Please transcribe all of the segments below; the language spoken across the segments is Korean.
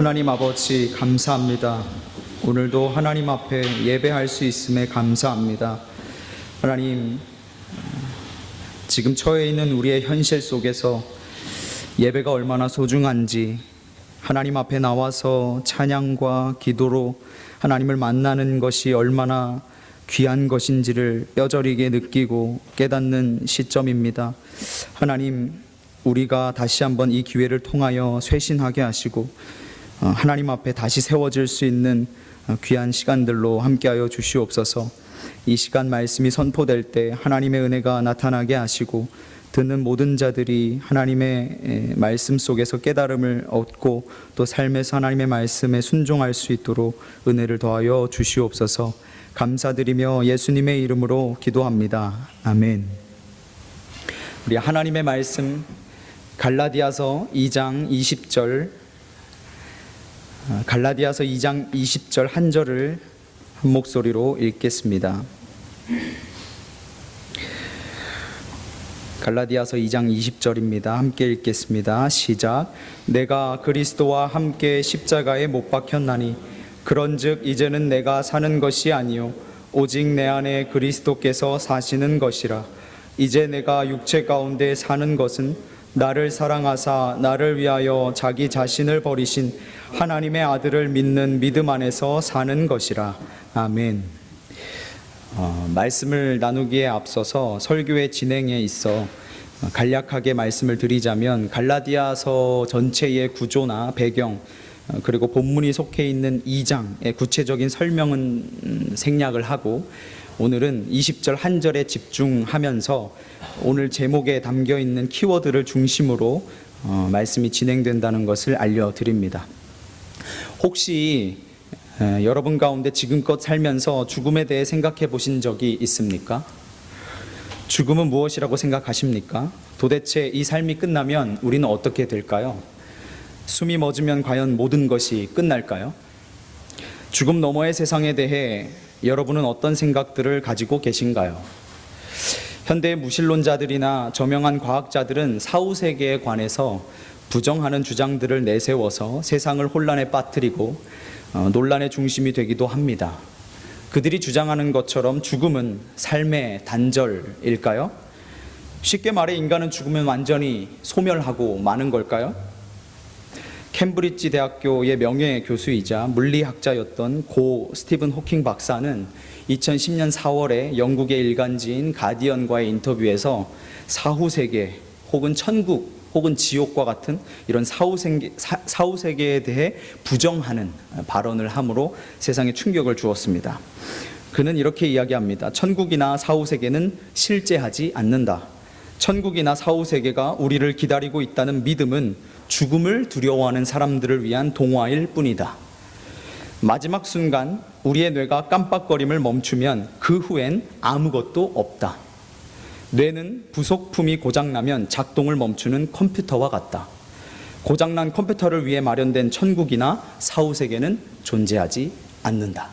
하나님 아버지 감사합니다. 오늘도 하나님 앞에 예배할 수 있음에 감사합니다. 하나님, 지금 처해 있는 우리의 현실 속에서 예배가 얼마나 소중한지, 하나님 앞에 나와서 찬양과 기도로 하나님을 만나는 것이 얼마나 귀한 것인지를 뼈저리게 느끼고 깨닫는 시점입니다. 하나님, 우리가 다시 한번 이 기회를 통하여 쇄신하게 하시고 하나님 앞에 다시 세워질 수 있는 귀한 시간들로 함께하여 주시옵소서. 이 시간 말씀이 선포될 때 하나님의 은혜가 나타나게 하시고 듣는 모든 자들이 하나님의 말씀 속에서 깨달음을 얻고 또 삶에서 하나님의 말씀에 순종할 수 있도록 은혜를 더하여 주시옵소서. 감사드리며 예수님의 이름으로 기도합니다. 아멘. 우리 하나님의 말씀 갈라디아서 2장 20절 갈라디아서 2장 20절 한 절을 한 목소리로 읽겠습니다. 갈라디아서 2장 20절입니다. 함께 읽겠습니다. 시작. 내가 그리스도와 함께 십자가에 못 박혔나니 그런즉 이제는 내가 사는 것이 아니요 오직 내 안에 그리스도께서 사시는 것이라. 이제 내가 육체 가운데 사는 것은 나를 사랑하사 나를 위하여 자기 자신을 버리신 하나님의 아들을 믿는 믿음 안에서 사는 것이라. 아멘. 말씀을 나누기에 앞서서 설교의 진행에 있어 간략하게 말씀을 드리자면 갈라디아서 전체의 구조나 배경 그리고 본문이 속해 있는 2장의 구체적인 설명은 생략을 하고 오늘은 20절 한 절에 집중하면서 오늘 제목에 담겨 있는 키워드를 중심으로 말씀이 진행된다는 것을 알려드립니다. 혹시 여러분 가운데 지금껏 살면서 죽음에 대해 생각해 보신 적이 있습니까? 죽음은 무엇이라고 생각하십니까? 도대체 이 삶이 끝나면 우리는 어떻게 될까요? 숨이 멎으면 과연 모든 것이 끝날까요? 죽음 너머의 세상에 대해 여러분은 어떤 생각들을 가지고 계신가요? 현대의 무신론자들이나 저명한 과학자들은 사후세계에 관해서 부정하는 주장들을 내세워서 세상을 혼란에 빠뜨리고 논란의 중심이 되기도 합니다. 그들이 주장하는 것처럼 죽음은 삶의 단절일까요? 쉽게 말해 인간은 죽으면 완전히 소멸하고 마는 걸까요? 캠브리지 대학교의 명예 교수이자 물리학자였던 고 스티븐 호킹 박사는 2010년 4월에 영국의 일간지인 가디언과의 인터뷰에서 사후세계 혹은 천국 혹은 지옥과 같은 이런 사후세계에 대해 부정하는 발언을 함으로 세상에 충격을 주었습니다. 그는 이렇게 이야기합니다. 천국이나 사후세계는 실제하지 않는다. 천국이나 사후세계가 우리를 기다리고 있다는 믿음은 죽음을 두려워하는 사람들을 위한 동화일 뿐이다. 마지막 순간 우리의 뇌가 깜빡거림을 멈추면 그 후엔 아무것도 없다. 뇌는 부속품이 고장나면 작동을 멈추는 컴퓨터와 같다. 고장난 컴퓨터를 위해 마련된 천국이나 사후세계는 존재하지 않는다.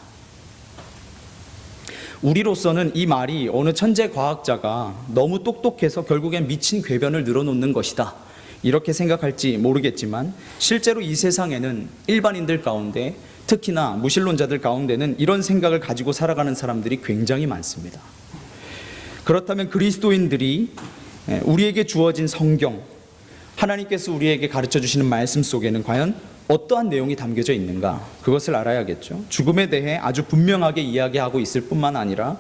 우리로서는 이 말이 어느 천재 과학자가 너무 똑똑해서 결국엔 미친 궤변을 늘어놓는 것이다, 이렇게 생각할지 모르겠지만 실제로 이 세상에는 일반인들 가운데 특히나 무신론자들 가운데는 이런 생각을 가지고 살아가는 사람들이 굉장히 많습니다. 그렇다면 그리스도인들이 우리에게 주어진 성경, 하나님께서 우리에게 가르쳐 주시는 말씀 속에는 과연 어떠한 내용이 담겨져 있는가? 그것을 알아야겠죠. 죽음에 대해 아주 분명하게 이야기하고 있을 뿐만 아니라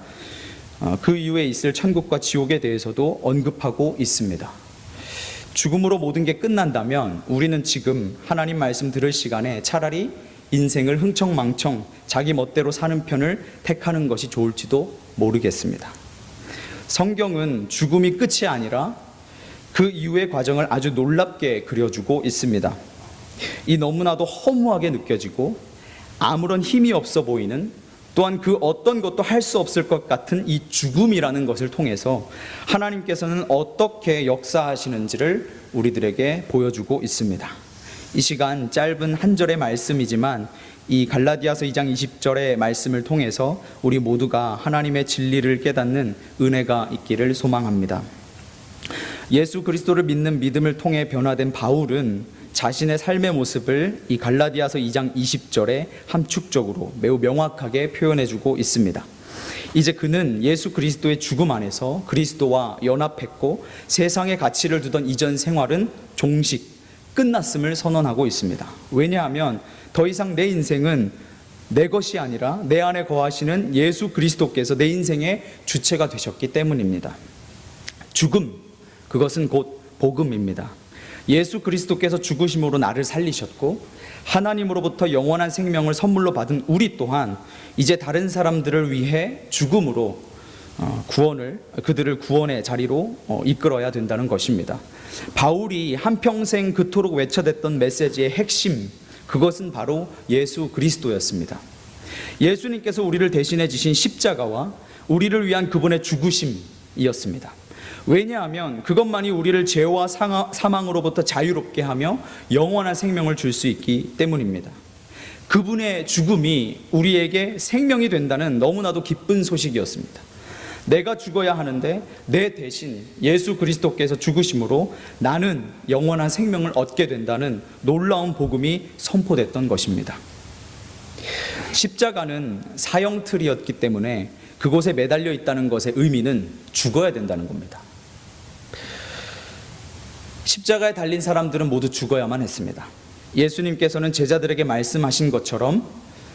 그 이후에 있을 천국과 지옥에 대해서도 언급하고 있습니다. 죽음으로 모든 게 끝난다면 우리는 지금 하나님 말씀 들을 시간에 차라리 인생을 흥청망청 자기 멋대로 사는 편을 택하는 것이 좋을지도 모르겠습니다. 성경은 죽음이 끝이 아니라 그 이후의 과정을 아주 놀랍게 그려주고 있습니다. 이 너무나도 허무하게 느껴지고 아무런 힘이 없어 보이는, 또한 그 어떤 것도 할 수 없을 것 같은 이 죽음이라는 것을 통해서 하나님께서는 어떻게 역사하시는지를 우리들에게 보여주고 있습니다. 이 시간 짧은 한 절의 말씀이지만 이 갈라디아서 2장 20절의 말씀을 통해서 우리 모두가 하나님의 진리를 깨닫는 은혜가 있기를 소망합니다. 예수 그리스도를 믿는 믿음을 통해 변화된 바울은 자신의 삶의 모습을 이 갈라디아서 2장 20절에 함축적으로 매우 명확하게 표현해주고 있습니다. 이제 그는 예수 그리스도의 죽음 안에서 그리스도와 연합했고 세상의 가치를 두던 이전 생활은 종식, 끝났음을 선언하고 있습니다. 왜냐하면 더 이상 내 인생은 내 것이 아니라 내 안에 거하시는 예수 그리스도께서 내 인생의 주체가 되셨기 때문입니다. 죽음, 그것은 곧 복음입니다. 예수 그리스도께서 죽으심으로 나를 살리셨고 하나님으로부터 영원한 생명을 선물로 받은 우리 또한 이제 다른 사람들을 위해 죽음으로 그들을 구원의 자리로 이끌어야 된다는 것입니다. 바울이 한평생 그토록 외쳐댔던 메시지의 핵심, 그것은 바로 예수 그리스도였습니다. 예수님께서 우리를 대신해 지신 십자가와 우리를 위한 그분의 죽으심이었습니다. 왜냐하면 그것만이 우리를 죄와 사망으로부터 자유롭게 하며 영원한 생명을 줄 수 있기 때문입니다. 그분의 죽음이 우리에게 생명이 된다는 너무나도 기쁜 소식이었습니다. 내가 죽어야 하는데 내 대신 예수 그리스도께서 죽으심으로 나는 영원한 생명을 얻게 된다는 놀라운 복음이 선포됐던 것입니다. 십자가는 사형틀이었기 때문에 그곳에 매달려 있다는 것의 의미는 죽어야 된다는 겁니다. 십자가에 달린 사람들은 모두 죽어야만 했습니다. 예수님께서는 제자들에게 말씀하신 것처럼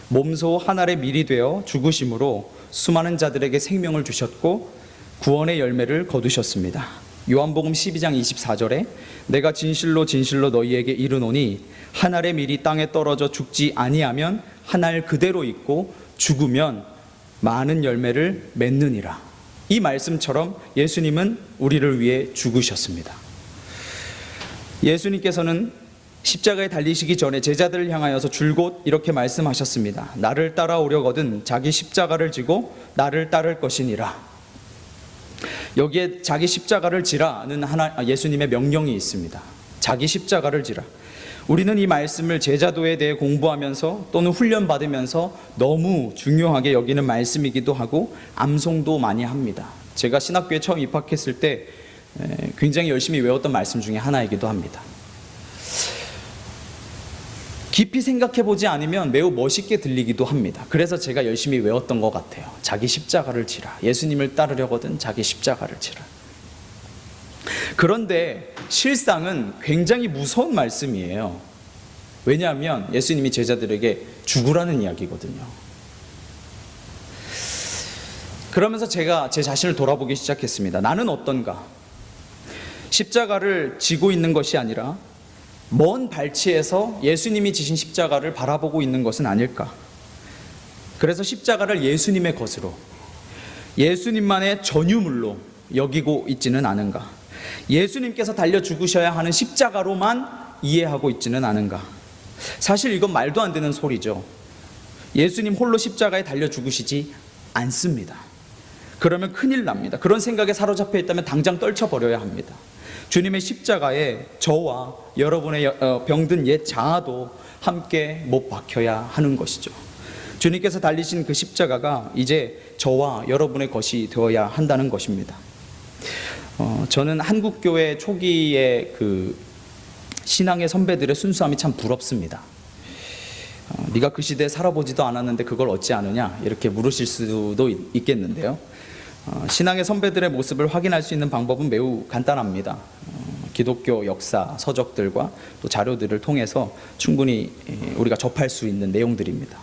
몸소 한 알의 밀이 되어 죽으심으로 수많은 자들에게 생명을 주셨고 구원의 열매를 거두셨습니다. 요한복음 12장 24절에 내가 진실로 진실로 너희에게 이르노니 한 알의 밀이 땅에 떨어져 죽지 아니하면 한 알 그대로 있고 죽으면 많은 열매를 맺느니라. 이 말씀처럼 예수님은 우리를 위해 죽으셨습니다. 예수님께서는 십자가에 달리시기 전에 제자들을 향하여서 줄곧 이렇게 말씀하셨습니다. 나를 따라오려거든 자기 십자가를 지고 나를 따를 것이니라. 여기에 자기 십자가를 지라는 예수님의 명령이 있습니다. 자기 십자가를 지라. 우리는 이 말씀을 제자도에 대해 공부하면서 또는 훈련받으면서 너무 중요하게 여기는 말씀이기도 하고 암송도 많이 합니다. 제가 신학교에 처음 입학했을 때 굉장히 열심히 외웠던 말씀 중에 하나이기도 합니다. 깊이 생각해보지 않으면 매우 멋있게 들리기도 합니다. 그래서 제가 열심히 외웠던 것 같아요. 자기 십자가를 지라. 예수님을 따르려거든 자기 십자가를 지라. 그런데 실상은 굉장히 무서운 말씀이에요. 왜냐하면 예수님이 제자들에게 죽으라는 이야기거든요. 그러면서 제가 제 자신을 돌아보기 시작했습니다. 나는 어떤가? 십자가를 지고 있는 것이 아니라 먼 발치에서 예수님이 지신 십자가를 바라보고 있는 것은 아닐까? 그래서 십자가를 예수님의 것으로, 예수님만의 전유물로 여기고 있지는 않은가? 예수님께서 달려 죽으셔야 하는 십자가로만 이해하고 있지는 않은가? 사실 이건 말도 안 되는 소리죠. 예수님 홀로 십자가에 달려 죽으시지 않습니다. 그러면 큰일 납니다. 그런 생각에 사로잡혀 있다면 당장 떨쳐버려야 합니다. 주님의 십자가에 저와 여러분의 병든 옛 자아도 함께 못 박혀야 하는 것이죠. 주님께서 달리신 그 십자가가 이제 저와 여러분의 것이 되어야 한다는 것입니다. 저는 한국교회 초기의 그 신앙의 선배들의 순수함이 참 부럽습니다. 네가 그 시대에 살아보지도 않았는데 그걸 어찌 아느냐 이렇게 물으실 수도 있겠는데요. 신앙의 선배들의 모습을 확인할 수 있는 방법은 매우 간단합니다. 기독교 역사, 서적들과 또 자료들을 통해서 충분히 우리가 접할 수 있는 내용들입니다.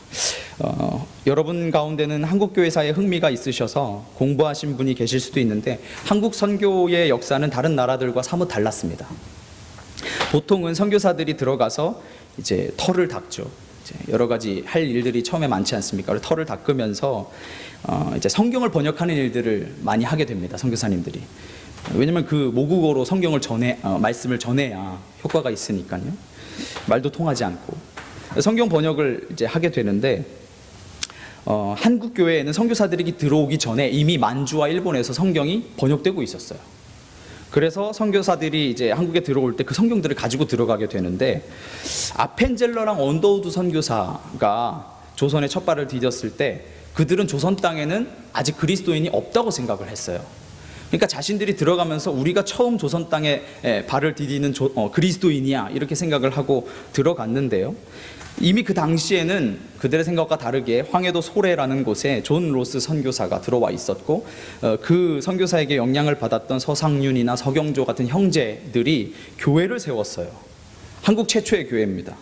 여러분 가운데는 한국교회사에 흥미가 있으셔서 공부하신 분이 계실 수도 있는데 한국 선교의 역사는 다른 나라들과 사뭇 달랐습니다. 보통은 선교사들이 들어가서 이제 터를 닦죠. 이제 여러 가지 할 일들이 처음에 많지 않습니까? 터를 닦으면서 이제 성경을 번역하는 일들을 많이 하게 됩니다. 선교사님들이. 왜냐면 그 모국어로 성경을 말씀을 전해야 효과가 있으니까요. 말도 통하지 않고 성경 번역을 이제 하게 되는데 한국 교회에는 선교사들이 들어오기 전에 이미 만주와 일본에서 성경이 번역되고 있었어요. 그래서 선교사들이 이제 한국에 들어올 때 그 성경들을 가지고 들어가게 되는데 아펜젤러랑 언더우드 선교사가 조선에 첫 발을 디뎠을 때 그들은 조선 땅에는 아직 그리스도인이 없다고 생각을 했어요. 그러니까 자신들이 들어가면서 우리가 처음 조선 땅에 발을 디디는 그리스도인이야 이렇게 생각을 하고 들어갔는데요. 이미 그 당시에는 그들의 생각과 다르게 황해도 소래라는 곳에 존 로스 선교사가 들어와 있었고, 그 선교사에게 영향을 받았던 서상윤이나 서경조 같은 형제들이 교회를 세웠어요. 한국 최초의 교회입니다.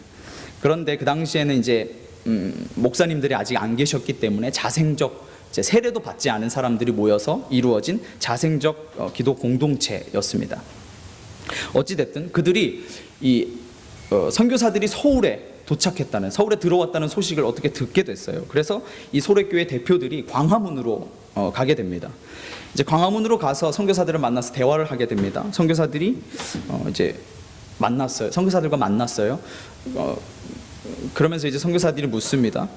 그런데 그 당시에는 이제 목사님들이 아직 안 계셨기 때문에 자생적 세례도 받지 않은 사람들이 모여서 이루어진 자생적 기도 공동체였습니다. 어찌됐든 그들이 선교사들이 서울에 들어왔다는 소식을 어떻게 듣게 됐어요. 그래서 이 소래교회 대표들이 광화문으로 가게 됩니다. 이제 광화문으로 가서 선교사들을 만나서 대화를 하게 됩니다. 선교사들이 선교사들과 만났어요. 그러면서 이제 선교사들이 묻습니다.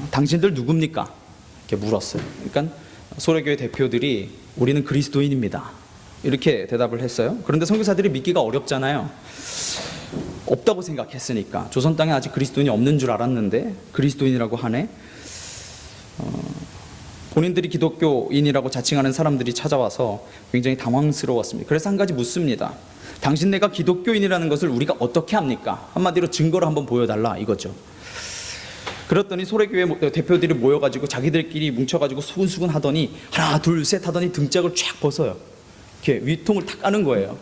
당신들 누굽니까? 이렇게 물었어요. 그러니까 소래교회 대표들이 우리는 그리스도인입니다. 이렇게 대답을 했어요. 그런데 선교사들이 믿기가 어렵잖아요. 없다고 생각했으니까. 조선 땅에 아직 그리스도인이 없는 줄 알았는데 그리스도인이라고 하네. 본인들이 기독교인이라고 자칭하는 사람들이 찾아와서 굉장히 당황스러웠습니다. 그래서 한 가지 묻습니다. 당신네가 기독교인이라는 것을 우리가 어떻게 합니까? 한마디로 증거를 한번 보여달라 이거죠. 그랬더니 소래교회 대표들이 모여가지고 자기들끼리 뭉쳐가지고 수근수근 하더니 하나 둘 셋 하더니 등짝을 쫙 벗어요. 이렇게 위통을 탁 까는 거예요.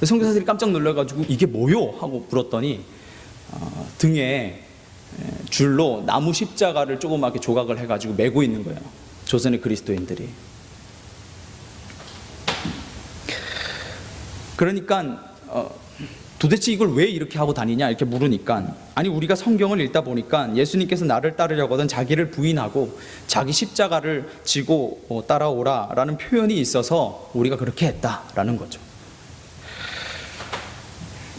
선교사들이 깜짝 놀라가지고 이게 뭐요? 하고 물었더니 등에 줄로 나무 십자가를 조그맣게 조각을 해가지고 메고 있는 거예요. 조선의 그리스도인들이. 그러니까 도대체 이걸 왜 이렇게 하고 다니냐 이렇게 물으니까, 아니 우리가 성경을 읽다 보니까 예수님께서 나를 따르려거든 자기를 부인하고 자기 십자가를 지고 따라오라 라는 표현이 있어서 우리가 그렇게 했다라는 거죠.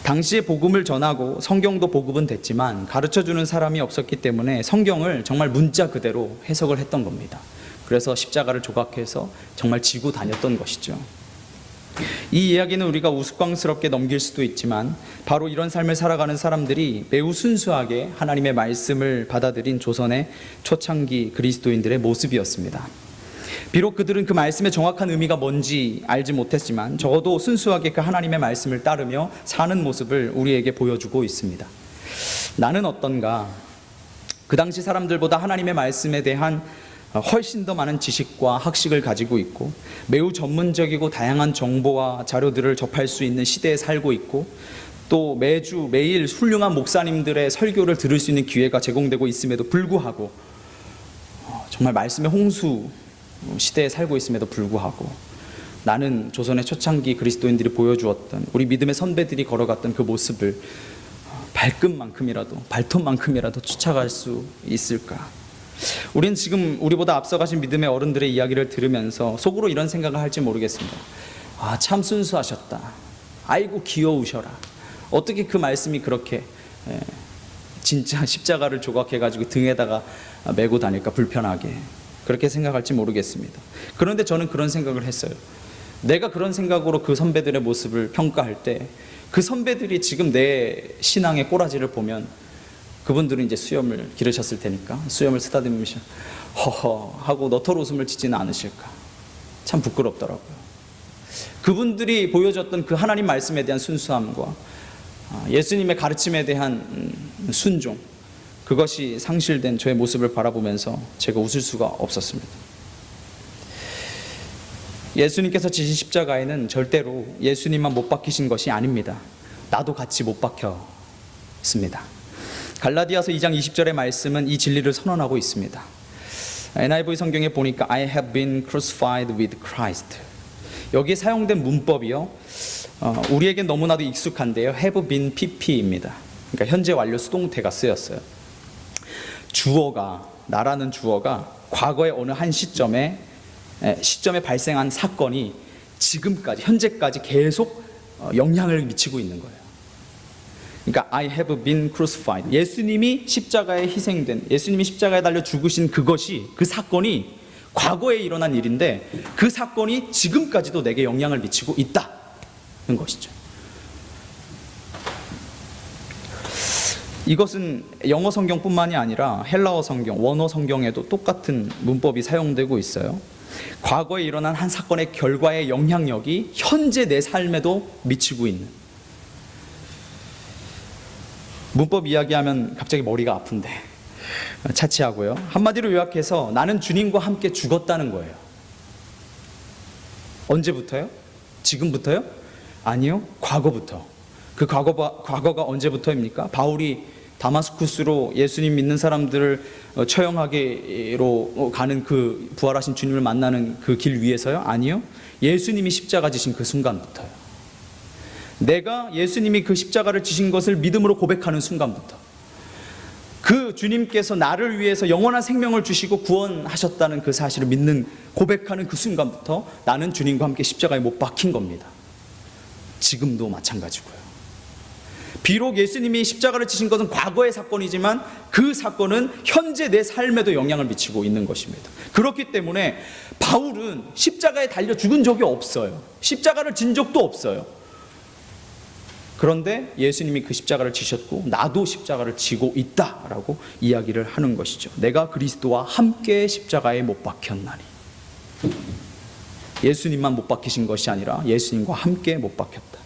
당시에 복음을 전하고 성경도 보급은 됐지만 가르쳐주는 사람이 없었기 때문에 성경을 정말 문자 그대로 해석을 했던 겁니다. 그래서 십자가를 조각해서 정말 지고 다녔던 것이죠. 이 이야기는 우리가 우스꽝스럽게 넘길 수도 있지만 바로 이런 삶을 살아가는 사람들이 매우 순수하게 하나님의 말씀을 받아들인 조선의 초창기 그리스도인들의 모습이었습니다. 비록 그들은 그 말씀의 정확한 의미가 뭔지 알지 못했지만 적어도 순수하게 그 하나님의 말씀을 따르며 사는 모습을 우리에게 보여주고 있습니다. 나는 어떤가? 그 당시 사람들보다 하나님의 말씀에 대한 훨씬 더 많은 지식과 학식을 가지고 있고 매우 전문적이고 다양한 정보와 자료들을 접할 수 있는 시대에 살고 있고, 또 매일 훌륭한 목사님들의 설교를 들을 수 있는 기회가 제공되고 있음에도 불구하고 정말 말씀의 홍수 시대에 살고 있음에도 불구하고 나는 조선의 초창기 그리스도인들이 보여주었던, 우리 믿음의 선배들이 걸어갔던 그 모습을 발톱만큼이라도 쫓아갈 수 있을까? 우리는 지금 우리보다 앞서가신 믿음의 어른들의 이야기를 들으면서 속으로 이런 생각을 할지 모르겠습니다. 참 순수하셨다. 아이고 귀여우셔라. 어떻게 그 말씀이 그렇게 진짜 십자가를 조각해가지고 등에다가 메고 다닐까, 불편하게. 그렇게 생각할지 모르겠습니다. 그런데 저는 그런 생각을 했어요. 내가 그런 생각으로 그 선배들의 모습을 평가할 때 그 선배들이 지금 내 신앙의 꼬라지를 보면 그분들은 이제 수염을 기르셨을 테니까 수염을 쓰다듬으시면 허허 하고 너털 웃음을 짓지는 않으실까. 참 부끄럽더라고요. 그분들이 보여줬던 그 하나님 말씀에 대한 순수함과 예수님의 가르침에 대한 순종, 그것이 상실된 저의 모습을 바라보면서 제가 웃을 수가 없었습니다. 예수님께서 지신 십자가에는 절대로 예수님만 못 박히신 것이 아닙니다. 나도 같이 못 박혔습니다. 갈라디아서 2장 20절의 말씀은 이 진리를 선언하고 있습니다. NIV 성경에 보니까 I have been crucified with Christ. 여기에 사용된 문법이요, 우리에겐 너무나도 익숙한데요, have been pp입니다. 그러니까 현재 완료 수동태가 쓰였어요. 나라는 주어가 과거의 어느 한 시점에 발생한 사건이 지금까지, 현재까지 계속 영향을 미치고 있는 거예요. 그러니까 I have been crucified. 예수님이 십자가에 희생된, 예수님이 십자가에 달려 죽으신 그 사건이 과거에 일어난 일인데 그 사건이 지금까지도 내게 영향을 미치고 있다는 것이죠. 이것은 영어 성경뿐만이 아니라 헬라어 성경, 원어 성경에도 똑같은 문법이 사용되고 있어요. 과거에 일어난 한 사건의 결과의 영향력이 현재 내 삶에도 미치고 있는. 문법 이야기하면 갑자기 머리가 아픈데 차치하고요. 한마디로 요약해서 나는 주님과 함께 죽었다는 거예요. 언제부터요? 지금부터요? 아니요, 과거부터. 그 과거가 언제부터입니까? 바울이 다마스쿠스로 예수님 믿는 사람들을 처형하기로 가는 그 부활하신 주님을 만나는 그 길 위에서요? 아니요, 예수님이 십자가 지신 그 순간부터요. 내가 예수님이 그 십자가를 지신 것을 믿음으로 고백하는 순간부터, 그 주님께서 나를 위해서 영원한 생명을 주시고 구원하셨다는 그 사실을 믿는, 고백하는 그 순간부터 나는 주님과 함께 십자가에 못 박힌 겁니다. 지금도 마찬가지고요. 비록 예수님이 십자가를 지신 것은 과거의 사건이지만 그 사건은 현재 내 삶에도 영향을 미치고 있는 것입니다. 그렇기 때문에 바울은 십자가에 달려 죽은 적이 없어요. 십자가를 진 적도 없어요. 그런데 예수님이 그 십자가를 지셨고 나도 십자가를 지고 있다라고 이야기를 하는 것이죠. 내가 그리스도와 함께 십자가에 못 박혔나니. 예수님만 못 박히신 것이 아니라 예수님과 함께 못 박혔다.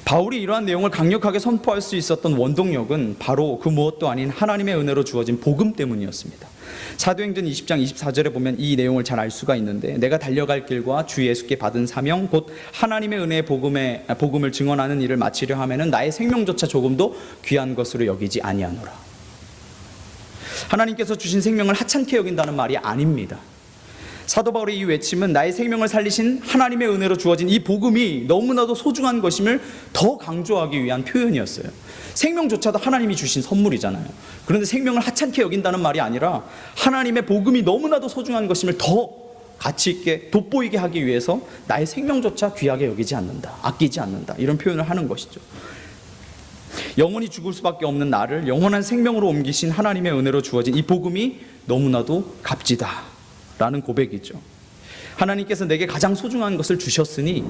바울이 이러한 내용을 강력하게 선포할 수 있었던 원동력은 바로 그 무엇도 아닌 하나님의 은혜로 주어진 복음 때문이었습니다. 사도행전 20장 24절에 보면 이 내용을 잘 알 수가 있는데, 내가 달려갈 길과 주 예수께 받은 사명 곧 하나님의 은혜의 복음을 증언하는 일을 마치려 하면은 나의 생명조차 조금도 귀한 것으로 여기지 아니하노라. 하나님께서 주신 생명을 하찮게 여긴다는 말이 아닙니다. 사도 바울의 이 외침은 나의 생명을 살리신 하나님의 은혜로 주어진 이 복음이 너무나도 소중한 것임을 더 강조하기 위한 표현이었어요. 생명조차도 하나님이 주신 선물이잖아요. 그런데 생명을 하찮게 여긴다는 말이 아니라 하나님의 복음이 너무나도 소중한 것임을 더 가치 있게 돋보이게 하기 위해서 나의 생명조차 귀하게 여기지 않는다, 아끼지 않는다, 이런 표현을 하는 것이죠. 영원히 죽을 수밖에 없는 나를 영원한 생명으로 옮기신 하나님의 은혜로 주어진 이 복음이 너무나도 값지다 라는 고백이죠. 하나님께서 내게 가장 소중한 것을 주셨으니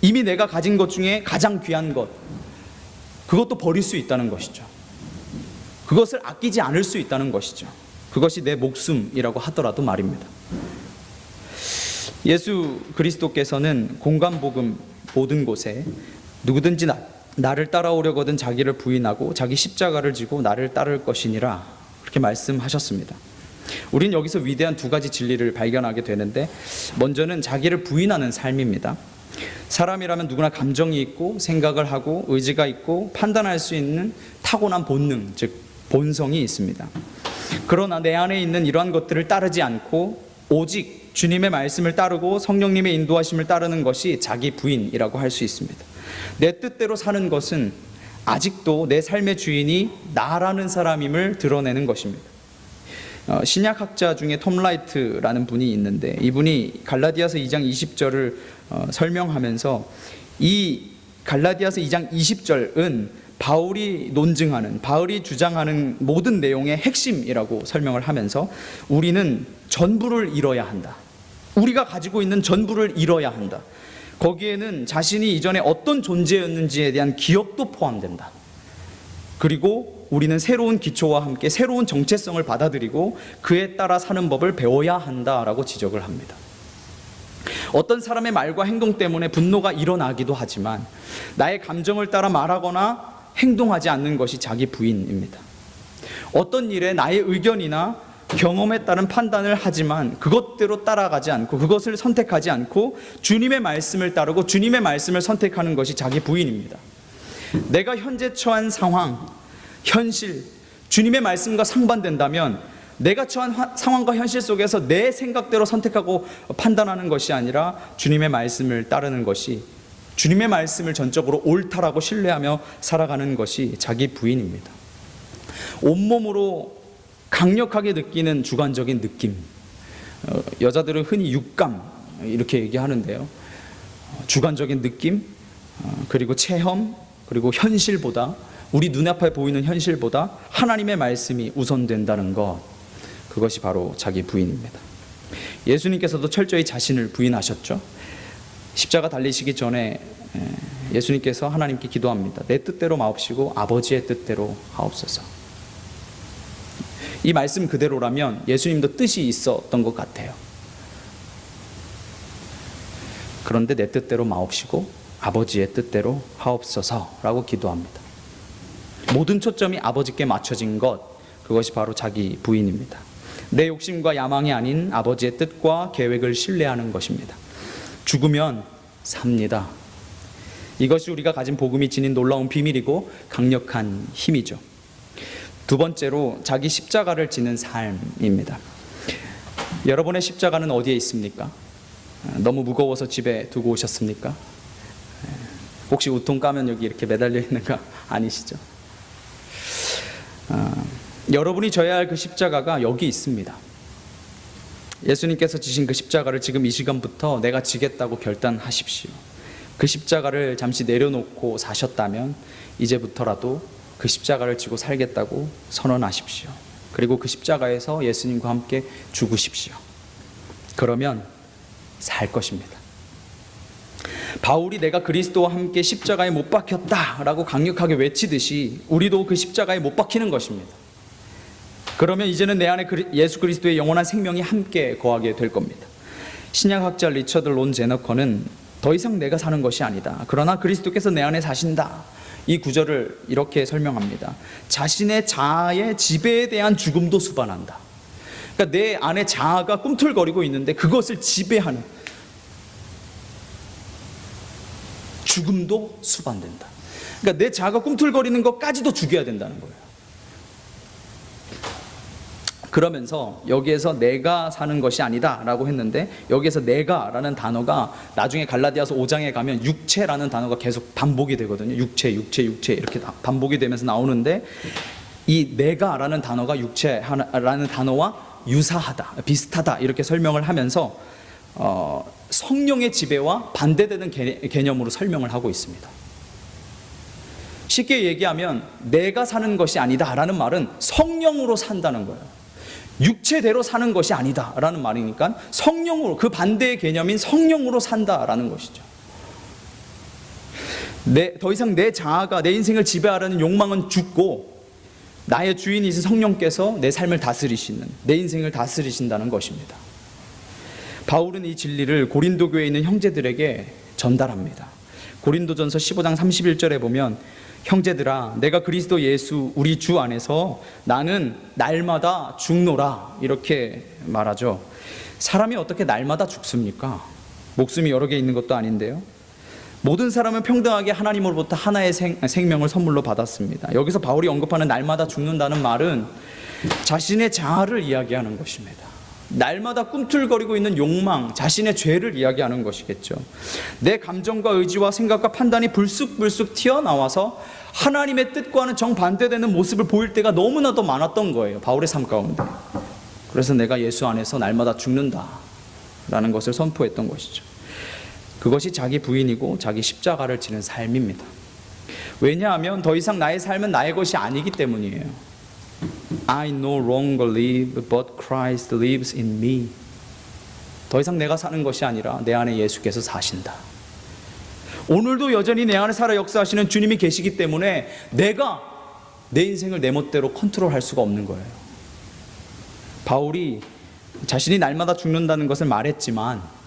이미 내가 가진 것 중에 가장 귀한 것, 그것도 버릴 수 있다는 것이죠. 그것을 아끼지 않을 수 있다는 것이죠. 그것이 내 목숨이라고 하더라도 말입니다. 예수 그리스도께서는 공간복음 모든 곳에 누구든지 나를 따라오려거든 자기를 부인하고 자기 십자가를 지고 나를 따를 것이니라, 그렇게 말씀하셨습니다. 우린 여기서 위대한 두 가지 진리를 발견하게 되는데, 먼저는 자기를 부인하는 삶입니다. 사람이라면 누구나 감정이 있고 생각을 하고 의지가 있고 판단할 수 있는 타고난 본능, 즉 본성이 있습니다. 그러나 내 안에 있는 이러한 것들을 따르지 않고 오직 주님의 말씀을 따르고 성령님의 인도하심을 따르는 것이 자기 부인이라고 할 수 있습니다. 내 뜻대로 사는 것은 아직도 내 삶의 주인이 나라는 사람임을 드러내는 것입니다. 신약학자 중에 톰 라이트라는 분이 있는데, 이분이 갈라디아서 2장 20절을 설명하면서 이 갈라디아서 2장 20절은 바울이 논증하는, 바울이 주장하는 모든 내용의 핵심이라고 설명을 하면서 우리는 전부를 잃어야 한다, 우리가 가지고 있는 전부를 잃어야 한다, 거기에는 자신이 이전에 어떤 존재였는지에 대한 기억도 포함된다, 그리고 우리는 새로운 기초와 함께 새로운 정체성을 받아들이고 그에 따라 사는 법을 배워야 한다라고 지적을 합니다. 어떤 사람의 말과 행동 때문에 분노가 일어나기도 하지만 나의 감정을 따라 말하거나 행동하지 않는 것이 자기 부인입니다. 어떤 일에 나의 의견이나 경험에 따른 판단을 하지만 그것대로 따라가지 않고 그것을 선택하지 않고 주님의 말씀을 따르고 주님의 말씀을 선택하는 것이 자기 부인입니다. 내가 현재 처한 상황, 현실, 주님의 말씀과 상반된다면 내가 처한 상황과 현실 속에서 내 생각대로 선택하고 판단하는 것이 아니라 주님의 말씀을 따르는 것이, 주님의 말씀을 전적으로 옳다라고 신뢰하며 살아가는 것이 자기 부인입니다. 온몸으로 강력하게 느끼는 주관적인 느낌, 여자들은 흔히 육감 이렇게 얘기하는데요. 주관적인 느낌, 그리고 체험, 그리고 현실보다, 우리 눈앞에 보이는 현실보다 하나님의 말씀이 우선된다는 것, 그것이 바로 자기 부인입니다. 예수님께서도 철저히 자신을 부인하셨죠. 십자가 달리시기 전에 예수님께서 하나님께 기도합니다. 내 뜻대로 마옵시고 아버지의 뜻대로 하옵소서. 이 말씀 그대로라면 예수님도 뜻이 있었던 것 같아요. 그런데 내 뜻대로 마옵시고 아버지의 뜻대로 하옵소서라고 기도합니다. 모든 초점이 아버지께 맞춰진 것, 그것이 바로 자기 부인입니다. 내 욕심과 야망이 아닌 아버지의 뜻과 계획을 신뢰하는 것입니다. 죽으면 삽니다. 이것이 우리가 가진 복음이 지닌 놀라운 비밀이고 강력한 힘이죠. 두 번째로 자기 십자가를 지는 삶입니다. 여러분의 십자가는 어디에 있습니까? 너무 무거워서 집에 두고 오셨습니까? 혹시 우통 까면 여기 이렇게 매달려 있는 거 아니시죠? 여러분이 져야 할 그 십자가가 여기 있습니다. 예수님께서 지신 그 십자가를 지금 이 시간부터 내가 지겠다고 결단하십시오. 그 십자가를 잠시 내려놓고 사셨다면 이제부터라도 그 십자가를 지고 살겠다고 선언하십시오. 그리고 그 십자가에서 예수님과 함께 죽으십시오. 그러면 살 것입니다. 바울이 내가 그리스도와 함께 십자가에 못 박혔다라고 강력하게 외치듯이 우리도 그 십자가에 못 박히는 것입니다. 그러면 이제는 내 안에 예수 그리스도의 영원한 생명이 함께 거하게 될 겁니다. 신약학자 리처드 론 제너커는 더 이상 내가 사는 것이 아니다. 그러나 그리스도께서 내 안에 사신다. 이 구절을 이렇게 설명합니다. 자신의 자아의 지배에 대한 죽음도 수반한다. 그러니까 내 안에 자아가 꿈틀거리고 있는데 그것을 지배하는 죽음도 수반된다. 그러니까 내 자아가 꿈틀거리는 것까지도 죽여야 된다는 거예요. 그러면서 여기에서 내가 사는 것이 아니다 라고 했는데, 여기에서 내가 라는 단어가 나중에 갈라디아서 5장에 가면 육체라는 단어가 계속 반복이 되거든요. 육체 이렇게 반복이 되면서 나오는데, 이 내가 라는 단어가 육체라는 단어와 유사하다, 비슷하다 이렇게 설명을 하면서 성령의 지배와 반대되는 개념으로 설명을 하고 있습니다. 쉽게 얘기하면 내가 사는 것이 아니다 라는 말은 성령으로 산다는 거예요. 육체대로 사는 것이 아니다 라는 말이니까 성령으로, 그 반대의 개념인 성령으로 산다라는 것이죠. 더 이상 내 자아가 내 인생을 지배하려는 욕망은 죽고 나의 주인이신 성령께서 내 삶을 다스리시는, 내 인생을 다스리신다는 것입니다. 바울은 이 진리를 고린도 교회에 있는 형제들에게 전달합니다. 고린도전서 15장 31절에 보면 형제들아, 내가 그리스도 예수 우리 주 안에서 나는 날마다 죽노라 이렇게 말하죠. 사람이 어떻게 날마다 죽습니까? 목숨이 여러 개 있는 것도 아닌데요. 모든 사람은 평등하게 하나님으로부터 하나의 생명을 선물로 받았습니다. 여기서 바울이 언급하는 날마다 죽는다는 말은 자신의 자아를 이야기하는 것입니다. 날마다 꿈틀거리고 있는 욕망, 자신의 죄를 이야기하는 것이겠죠. 내 감정과 의지와 생각과 판단이 불쑥불쑥 튀어나와서 하나님의 뜻과는 정반대되는 모습을 보일 때가 너무나도 많았던 거예요, 바울의 삶 가운데. 그래서 내가 예수 안에서 날마다 죽는다 라는 것을 선포했던 것이죠. 그것이 자기 부인이고 자기 십자가를 지는 삶입니다. 왜냐하면 더 이상 나의 삶은 나의 것이 아니기 때문이에요. I no longer live, but Christ lives in me. 더 이상 내가 사는 것이 아니라 내 안에 예수께서 사신다. 오늘도 여전히 내 안에 살아 역사하시는 주님이 계시기 때문에 내가 내 인생을 내 멋대로 컨트롤할 수가 없는 거예요. 바울이 자신이 날마다 죽는다는 것을 말했지만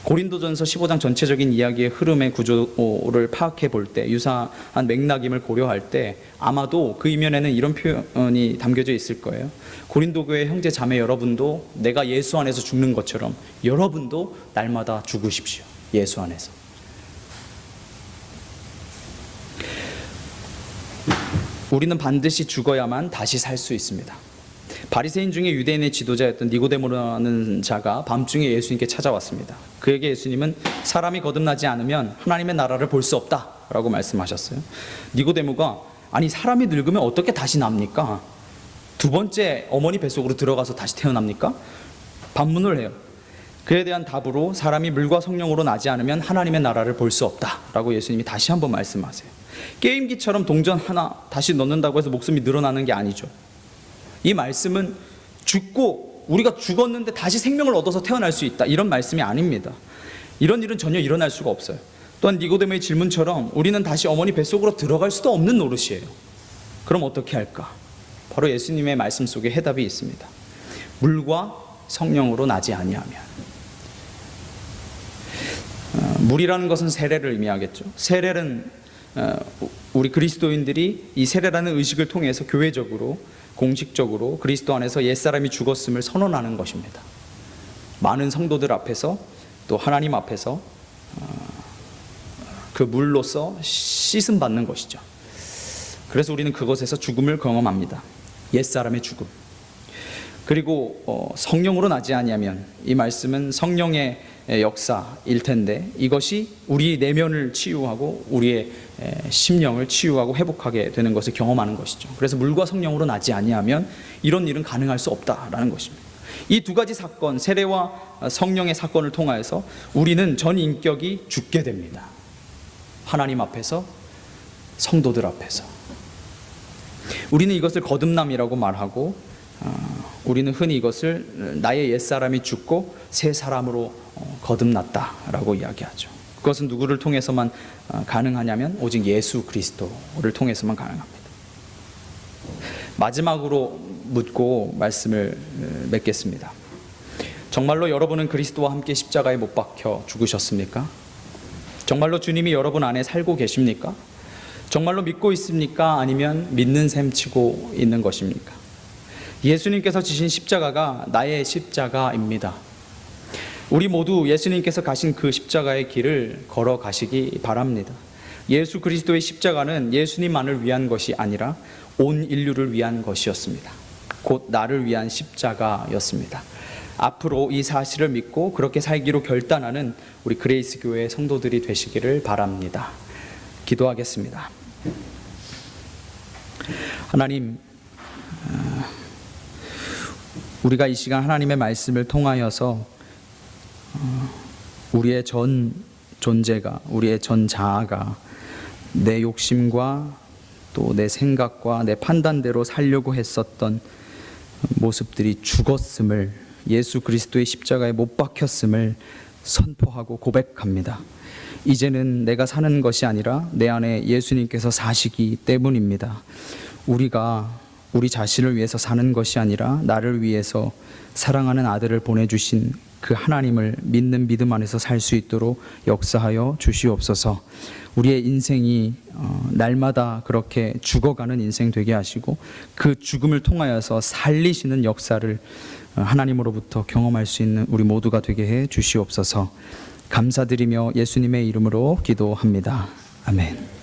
고린도전서 15장 전체적인 이야기의 흐름의 구조를 파악해 볼 때, 유사한 맥락임을 고려할 때 아마도 그 이면에는 이런 표현이 담겨져 있을 거예요. 고린도 교회 형제 자매 여러분도 내가 예수 안에서 죽는 것처럼 여러분도 날마다 죽으십시오. 예수 안에서. 우리는 반드시 죽어야만 다시 살 수 있습니다. 바리새인 중에 유대인의 지도자였던 니고데모라는 자가 밤중에 예수님께 찾아왔습니다. 그에게 예수님은 사람이 거듭나지 않으면 하나님의 나라를 볼 수 없다라고 말씀하셨어요. 니고데모가 아니 사람이 늙으면 어떻게 다시 납니까? 두 번째 어머니 뱃속으로 들어가서 다시 태어납니까? 반문을 해요. 그에 대한 답으로 사람이 물과 성령으로 나지 않으면 하나님의 나라를 볼 수 없다라고 예수님이 다시 한번 말씀하세요. 게임기처럼 동전 하나 다시 넣는다고 해서 목숨이 늘어나는 게 아니죠. 이 말씀은 죽고 우리가 죽었는데 다시 생명을 얻어서 태어날 수 있다, 이런 말씀이 아닙니다. 이런 일은 전혀 일어날 수가 없어요. 또한 니고데모의 질문처럼 우리는 다시 어머니 뱃속으로 들어갈 수도 없는 노릇이에요. 그럼 어떻게 할까? 바로 예수님의 말씀 속에 해답이 있습니다. 물과 성령으로 나지 아니하면. 물이라는 것은 세례를 의미하겠죠. 세례는 우리 그리스도인들이 이 세례라는 의식을 통해서 교회적으로 공식적으로 그리스도 안에서 옛사람이 죽었음을 선언하는 것입니다. 많은 성도들 앞에서 또 하나님 앞에서 그 물로서 씻음 받는 것이죠. 그래서 우리는 그것에서 죽음을 경험합니다. 옛사람의 죽음. 그리고 성령으로 나지 아니하면, 이 말씀은 성령의 역사일 텐데, 이것이 우리 내면을 치유하고 우리의 심령을 치유하고 회복하게 되는 것을 경험하는 것이죠. 그래서 물과 성령으로 나지 아니하면 이런 일은 가능할 수 없다라는 것입니다. 이 두 가지 사건, 세례와 성령의 사건을 통하여서 우리는 전 인격이 죽게 됩니다. 하나님 앞에서, 성도들 앞에서. 우리는 이것을 거듭남이라고 말하고, 우리는 흔히 이것을 나의 옛사람이 죽고 새 사람으로 거듭났다라고 이야기하죠. 그것은 누구를 통해서만 가능하냐면 오직 예수 그리스도를 통해서만 가능합니다. 마지막으로 묻고 말씀을 맺겠습니다. 정말로 여러분은 그리스도와 함께 십자가에 못 박혀 죽으셨습니까? 정말로 주님이 여러분 안에 살고 계십니까? 정말로 믿고 있습니까? 아니면 믿는 셈 치고 있는 것입니까? 예수님께서 지신 십자가가 나의 십자가입니다. 우리 모두 예수님께서 가신 그 십자가의 길을 걸어가시기 바랍니다. 예수 그리스도의 십자가는 예수님만을 위한 것이 아니라 온 인류를 위한 것이었습니다. 곧 나를 위한 십자가였습니다. 앞으로 이 사실을 믿고 그렇게 살기로 결단하는 우리 그레이스 교회 성도들이 되시기를 바랍니다. 기도하겠습니다. 하나님, 우리가 이 시간 하나님의 말씀을 통하여서 우리의 전 존재가, 우리의 전 자아가 내 욕심과 또 내 생각과 내 판단대로 살려고 했었던 모습들이 죽었음을, 예수 그리스도의 십자가에 못 박혔음을 선포하고 고백합니다. 이제는 내가 사는 것이 아니라 내 안에 예수님께서 사시기 때문입니다. 우리가 우리 자신을 위해서 사는 것이 아니라 나를 위해서 사랑하는 아들을 보내주신 그 하나님을 믿는 믿음 안에서 살 수 있도록 역사하여 주시옵소서. 우리의 인생이 날마다 그렇게 죽어가는 인생 되게 하시고 그 죽음을 통하여서 살리시는 역사를 하나님으로부터 경험할 수 있는 우리 모두가 되게 해 주시옵소서. 감사드리며 예수님의 이름으로 기도합니다. 아멘.